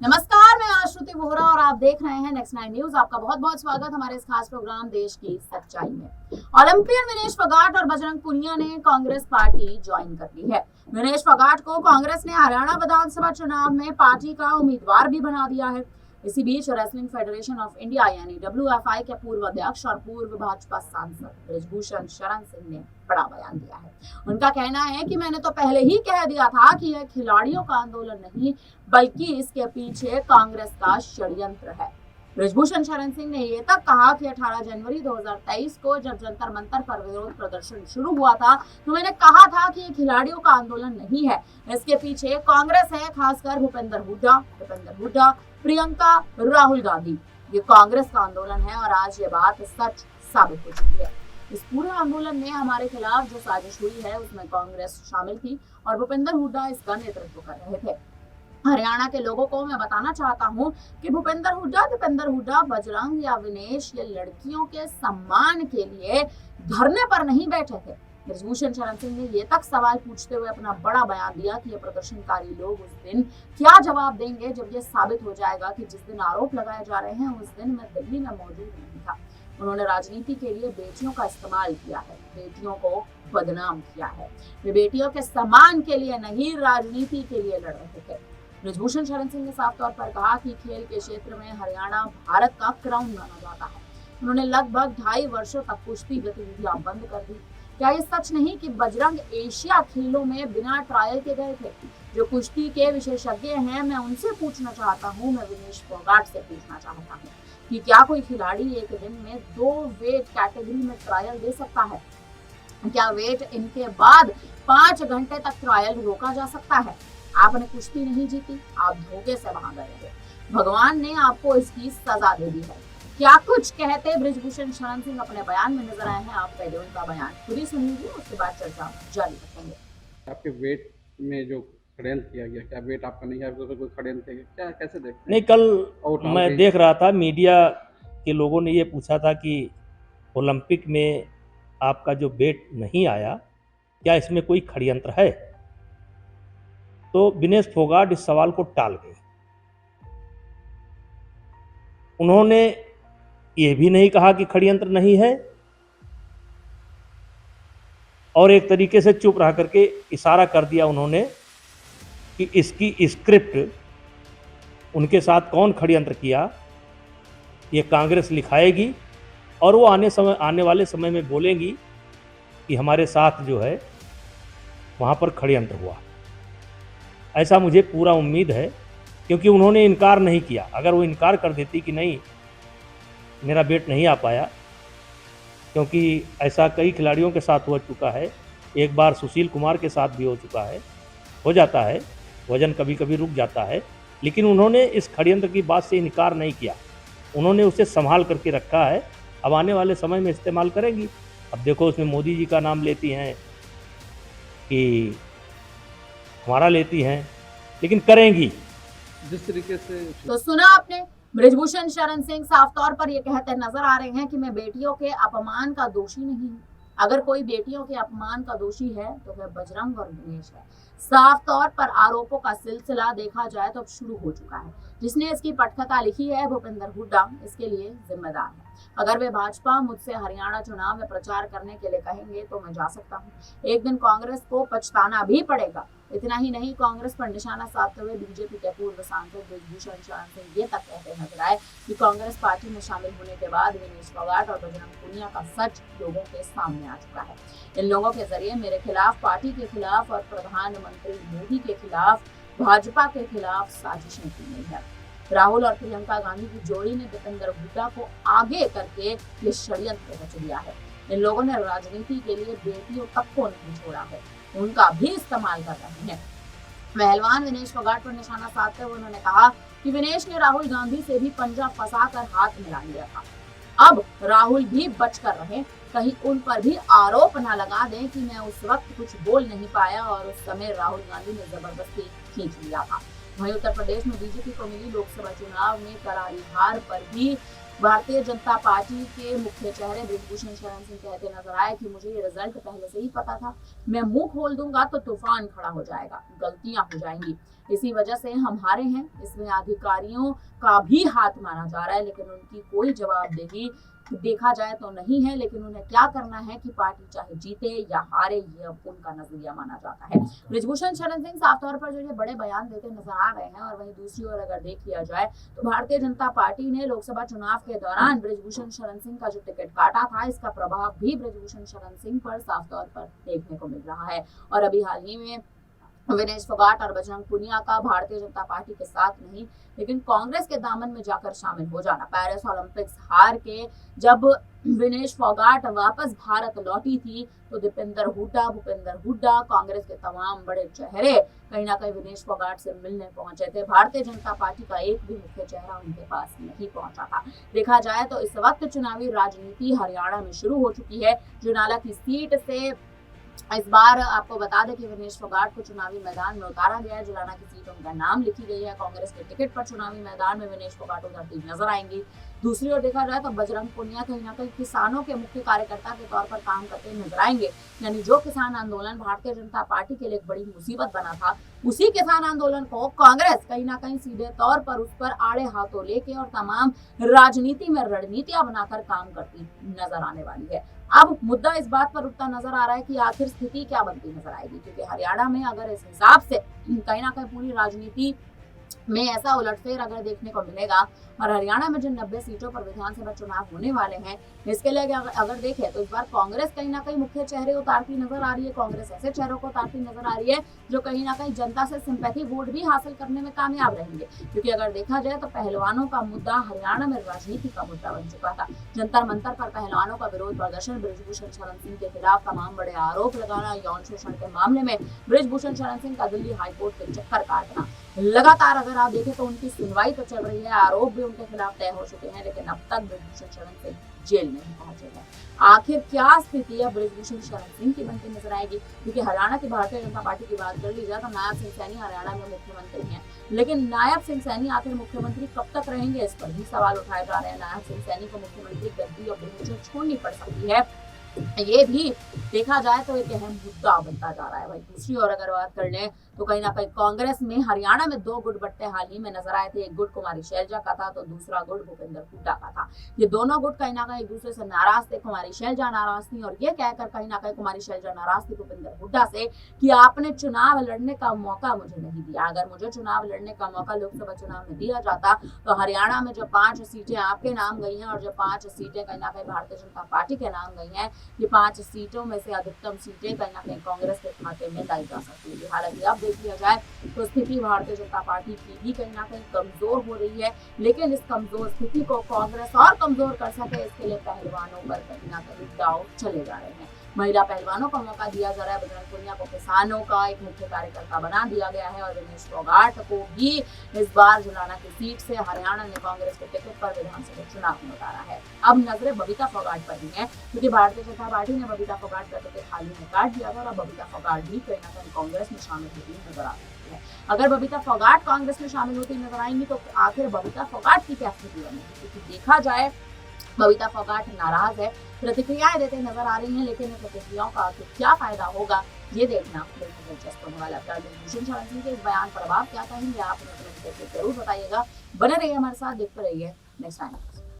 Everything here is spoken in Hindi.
नमस्कार, मैं आश्रुति वोहरा और आप देख रहे हैं नेक्स्ट 9 न्यूज। आपका बहुत बहुत स्वागत हमारे इस खास प्रोग्राम देश की सच्चाई में। ओलंपियन विनेश फोगाट और बजरंग पुनिया ने कांग्रेस पार्टी ज्वाइन कर ली है। विनेश फोगाट को कांग्रेस ने हरियाणा विधानसभा चुनाव में पार्टी का उम्मीदवार भी बना दिया है। इसी बीच रेसलिंग फेडरेशन ऑफ इंडिया यानी WFI के पूर्व अध्यक्ष और पूर्व भाजपा सांसद बृजभूषण शरण सिंह ने बड़ा बयान दिया है। उनका कहना है कि मैंने तो पहले ही कह दिया था कि यह खिलाड़ियों का आंदोलन नहीं बल्कि इसके पीछे कांग्रेस का षड्यंत्र है। बृजभूषण शरण सिंह ने ये तक कहा कि 18 जनवरी 2023 को जब जंतर मंतर पर विरोध प्रदर्शन शुरू हुआ था तो मैंने कहा था कि ये खिलाड़ियों का आंदोलन नहीं है, इसके पीछे कांग्रेस है, खासकर भूपेंद्र हुड्डा, प्रियंका, राहुल गांधी। ये कांग्रेस का आंदोलन है और आज ये बात सच साबित हो चुकी है। इस पूरे आंदोलन में हमारे खिलाफ जो साजिश हुई है उसमें कांग्रेस शामिल थी और भूपेंद्र हुड्डा इसका नेतृत्व कर रहे थे। हरियाणा के लोगों को मैं बताना चाहता हूं कि भूपेंद्र हुड्डा, बजरंग या विनेश ये लड़कियों के सम्मान के लिए धरने पर नहीं बैठे थे। बृजभूषण शरण सिंह ने ये तक सवाल पूछते हुए अपना बड़ा बयान दिया कि ये प्रदर्शनकारी लोग उस दिन क्या जवाब देंगे जब ये साबित हो जाएगा कि जिस दिन आरोप लगाए जा रहे हैं उस दिन मैं दिल्ली में मौजूद नहीं था। उन्होंने राजनीति के लिए बेटियों का इस्तेमाल किया है, बेटियों को बदनाम किया है। वे बेटियों के सम्मान के लिए नहीं, राजनीति के लिए लड़ रहे थे। बृजभूषण शरण सिंह ने साफ तौर पर कहा कि खेल के क्षेत्र में हरियाणा भारत का क्राउन माना जाता है। उन्होंने लगभग 2.5 वर्षों तक कुश्ती गतिविधियां बंद कर दी। क्या ये सच नहीं कि बजरंग एशिया खेलों में बिना ट्रायल के गए थे? जो कुश्ती के विशेषज्ञ हैं मैं उनसे पूछना चाहता हूँ, मैं विनेश फोगाट से पूछना चाहता हूँ कि क्या कोई खिलाड़ी एक दिन में 2 वेट कैटेगरी में ट्रायल दे सकता है? क्या वेट इनके बाद 5 घंटे तक ट्रायल रोका जा सकता है? आपने कुश्ती नहीं जीती, आप धोखे से वहां गए थे। भगवान ने आपको इसकी सजा दे दी है। क्या कुछ कहते बृजभूषण शरण सिंह अपने बयान में नजर आए हैं। आप पहले उनका बयान खुद ही सुनिए, उसके बाद चर्चा जारी रखेंगे। आपके वेट में जो षड्यंत्र किया गया, क्या वेट आपका नहीं है, कोई षड्यंत्र है क्या, कैसे देखते हैं? नहीं, कल मैं देख रहा था मीडिया के लोगों ने ये पूछा था कि ओलंपिक में आपका जो वेट नहीं आया, क्या इसमें कोई षड्यंत्र है? तो विनेश फोगाट इस सवाल को टाल गए। उन्होंने ये भी नहीं कहा कि षड्यंत्र नहीं है और एक तरीके से चुप रह करके इशारा कर दिया उन्होंने कि इसकी स्क्रिप्ट उनके साथ कौन षड्यंत्र किया ये कांग्रेस लिखाएगी और वो आने वाले समय में बोलेंगी कि हमारे साथ जो है वहाँ पर षड्यंत्र हुआ। ऐसा मुझे पूरा उम्मीद है, क्योंकि उन्होंने इनकार नहीं किया। अगर वो इनकार कर देती कि नहीं मेरा वेट नहीं आ पाया, क्योंकि ऐसा कई खिलाड़ियों के साथ हो चुका है, एक बार सुशील कुमार के साथ भी हो चुका है, हो जाता है, वजन कभी कभी रुक जाता है, लेकिन उन्होंने इस षड्यंत्र की बात से इनकार नहीं किया। उन्होंने उसे संभाल करके रखा है, अब आने वाले समय में इस्तेमाल करेंगी। अब देखो उसमें मोदी जी का नाम लेती हैं कि हमारा लेती हैं, लेकिन करेंगी जिस तरीके से। तो सुना आपने, बृजभूषण शरण सिंह साफ तौर पर ये कहते नजर आ रहे हैं कि मैं बेटियों के अपमान का दोषी नहीं हूँ। अगर कोई बेटियों के अपमान का दोषी है तो वह बजरंग और विनेश है। साफ तौर पर आरोपों का सिलसिला देखा जाए तो अब शुरू हो चुका है। जिसने इसकी पटकथा लिखी है भूपेंद्र हुड्डा इसके लिए जिम्मेदार है। अगर वे भाजपा मुझसे हरियाणा चुनाव में प्रचार करने के लिए कहेंगे तो मैं जा सकता हूँ। एक दिन कांग्रेस को पछताना भी पड़ेगा। इतना ही नहीं, कांग्रेस पर निशाना साधते हुए बीजेपी के पूर्व सांसद बृजभूषण शरण सिंह ये तक कहते नजर आए कि कांग्रेस पार्टी में शामिल होने के बाद विनेश फोगाट और बजरंग पुनिया का सच लोगों के सामने आ चुका है। इन लोगों के जरिए मेरे खिलाफ, पार्टी के खिलाफ और प्रधानमंत्री मोदी के खिलाफ, भाजपा के खिलाफ साजिशें की गई है। राहुल और प्रियंका गांधी की जोड़ी ने भूपेंद्र हुड्डा को आगे करके ये षड्यंत्र रच दिया है। इन लोगों ने राजनीति के लिए बेटियों तक को नहीं छोड़ा है, उनका भी इस्तेमाल कर रहे हैं। पहलवान विनेश फोगाट पर निशाना साधते हुए उन्होंने कहा कि विनेश ने राहुल गांधी से भी पंजा फंसाकर हाथ मिला लिया था। अब राहुल भी बच कर रहे, कहीं उन पर भी आरोप न लगा दें कि मैं उस वक्त कुछ बोल नहीं पाया और उस समय राहुल गांधी ने जबरदस्ती खींच लिया था। वहीं उत्तर प्रदेश में बीजेपी को मिली लोकसभा चुनाव में करारी हार पर भी भारतीय जनता पार्टी के मुख्य चेहरे बृजभूषण शरण सिंह कहते नजर आए कि मुझे ये रिजल्ट पहले से ही पता था, मैं मुंह खोल दूंगा तो तूफान खड़ा हो जाएगा, गलतियां हो जाएंगी, इसी वजह से हम हारे हैं। इसमें अधिकारियों का भी हाथ माना जा रहा है, लेकिन उनकी कोई जवाबदेही देखा जाए तो नहीं है। लेकिन उन्हें क्या करना है कि पार्टी चाहे जीते या हारे, ये अब उनका नजरिया माना जाता है। बृजभूषण शरण सिंह साफ तौर पर जो ये बड़े बयान देते नजर आ रहे हैं। और वहीं दूसरी ओर अगर देख लिया जाए तो भारतीय जनता पार्टी ने लोकसभा चुनाव के दौरान बृजभूषण शरण सिंह का जो टिकट काटा था, इसका प्रभाव भी बृजभूषण शरण सिंह पर साफ तौर पर देखने को मिल रहा है। और अभी हाल ही में विनेश फोगाट और बजरंग पुनिया का भारतीय जनता पार्टी के साथ नहीं लेकिन कांग्रेस के दामन में जाकर शामिल हो जाना। पेरिस ओलंपिक्स हार के जब विनेश फोगाट वापस भारत लौटी थी तो दीपेंद्र हुड्डा, भूपेंद्र हुड्डा, कांग्रेस के तमाम बड़े चेहरे कहीं ना कहीं विनेश फोगाट से मिलने पहुंचे थे। भारतीय जनता पार्टी का एक भी मुख्य चेहरा उनके पास नहीं पहुंचा था। देखा जाए तो इस वक्त चुनावी राजनीति हरियाणा में शुरू हो चुकी है। जुनाला की सीट से इस बार आपको बता दें कि विनेश फोगाट को चुनावी मैदान में उतारा गया है। जुलाना की सीट उनका नाम लिखी गई है। कांग्रेस के टिकट पर चुनावी मैदान में विनेश फोगाट उतरती नजर आएंगी। दूसरी ओर देखा जाए तो बजरंग पुनिया कहीं ना कहीं किसानों के मुख्य कार्यकर्ता के तौर पर काम करते नजर आएंगे। यानी जो किसान आंदोलन भारतीय जनता पार्टी के लिए एक बड़ी मुसीबत बना था, उसी किसान आंदोलन को कांग्रेस कहीं ना कहीं सीधे तौर पर उस पर आड़े हाथों लेके और तमाम राजनीति में रणनीतियां बनाकर काम करती नजर आने वाली है। अब मुद्दा इस बात पर उठता नजर आ रहा है कि आखिर स्थिति क्या बनती नजर आएगी, क्योंकि हरियाणा में अगर इस हिसाब से कहीं ना कहीं पूरी राजनीति में ऐसा उलटफेर अगर देखने को मिलेगा और हरियाणा में जिन 90 सीटों पर विधानसभा चुनाव होने वाले हैं, इसके लिए अगर देखें तो इस बार कांग्रेस कहीं ना कहीं मुख्य चेहरे उतारती नजर आ रही है। कांग्रेस ऐसे चेहरों को उतारती नजर आ रही है जो कहीं ना कहीं जनता से सिंपैथी वोट भी हासिल करने में कामयाब रहेंगे। क्योंकि अगर देखा जाए तो पहलवानों का मुद्दा हरियाणा में राजनीति का मुद्दा बन चुका था। जंतर मंतर पर पहलवानों का विरोध प्रदर्शन, बृजभूषण शरण सिंह के खिलाफ तमाम बड़े आरोप लगाना, यौन शोषण के मामले में बृजभूषण शरण सिंह का दिल्ली हाईकोर्ट के चक्कर काटना, लगातार अगर आप देखें तो उनकी सुनवाई तो चल रही है, आरोप भी उनके खिलाफ तय हो चुके हैं, लेकिन अब तक बृजभूषण शरण सिंह जेल नहीं पहुंचे हैं। आखिर क्या स्थिति है बृजभूषण शरण सिंह की बनती नजर आएगी? क्योंकि हरियाणा की भारतीय जनता पार्टी की बात कर ली जाए तो नायब सिंह सैनी हरियाणा में मुख्यमंत्री हैं, लेकिन नायब सिंह सैनी आखिर मुख्यमंत्री कब तक रहेंगे, इस पर भी सवाल उठाए जा रहे हैं। नायब सिंह सैनी को मुख्यमंत्री गद्दी और बेहतर छोड़नी पड़ सकती है, ये भी देखा जाए तो एक अहम मुद्दा बनता जा रहा है। भाई दूसरी ओर अगर बात कर लें तो कहीं ना कहीं कांग्रेस में हरियाणा में 2 गुट बट्टे हाल ही में नजर आए थे। एक गुट कुमारी शैलजा का था तो दूसरा गुट भूपेंद्र हुड्डा का था। ये दोनों गुट कहीं ना कहीं एक दूसरे से नाराज थे। कुमारी शैलजा नाराज थी और ये कहकर कहीं ना कहीं कुमारी शैलजा नाराज थी भूपेंद्र हुड्डा से कि आपने चुनाव लड़ने का मौका मुझे नहीं दिया। अगर मुझे चुनाव लड़ने का मौका लोकसभा चुनाव में दिया जाता तो हरियाणा में जो 5 सीटें आपके नाम गई हैं और जो 5 सीटें कहीं ना कहीं भारतीय जनता पार्टी के नाम गई हैं, ये 5 सीटों में से अधिकतम सीटें कहीं ना कहीं कांग्रेस के खाते में लाई जा सकती है। हालांकि अब देख लिया जाए तो स्थिति भारतीय जनता पार्टी की भी कहीं ना कहीं कमजोर हो रही है, लेकिन इस कमजोर स्थिति को कांग्रेस और कमजोर कर सके इसके लिए पहलवानों पर कहीं ना कहीं दांव चले जा रहे हैं। महिला पहलवानों को मौका दिया जा रहा है। बजरंग पुनिया को किसानों का एक मुख्य कार्यकर्ता बना दिया गया है और विनेश फोगाट को भी इस बार जुलाना की सीट से हरियाणा ने कांग्रेस के टिकट पर विधानसभा चुनाव में उतारा है। अब नजरें बबीता फोगाट पर भी है, क्योंकि भारतीय जनता पार्टी ने बबीता फोगाट का टिकट हाल ही में काट दिया था और अब बबीता फोगाट भी कहीं ना कहीं कांग्रेस में शामिल होती नजर आ रही है। अगर बबीता फोगाट कांग्रेस में शामिल होती नजर आएंगी तो आखिर बबीता फोगाट की क्या स्थिति बनेगी? क्योंकि देखा जाए बबीता फोगाट नाराज है, प्रतिक्रियाएं देते नजर आ रही हैं, लेकिन इन प्रतिक्रियाओं का आखिर क्या फायदा होगा ये देखना बिल्कुल दिलचस्प होने वाला है। बृजभूषण शरण सिंह के इस बयान पर आप क्या कहेंगे? आप हमें कमेंट करके जरूर बताइएगा। बने रहिए हमारे साथ, देखते रहिए नेक्स्ट टाइम।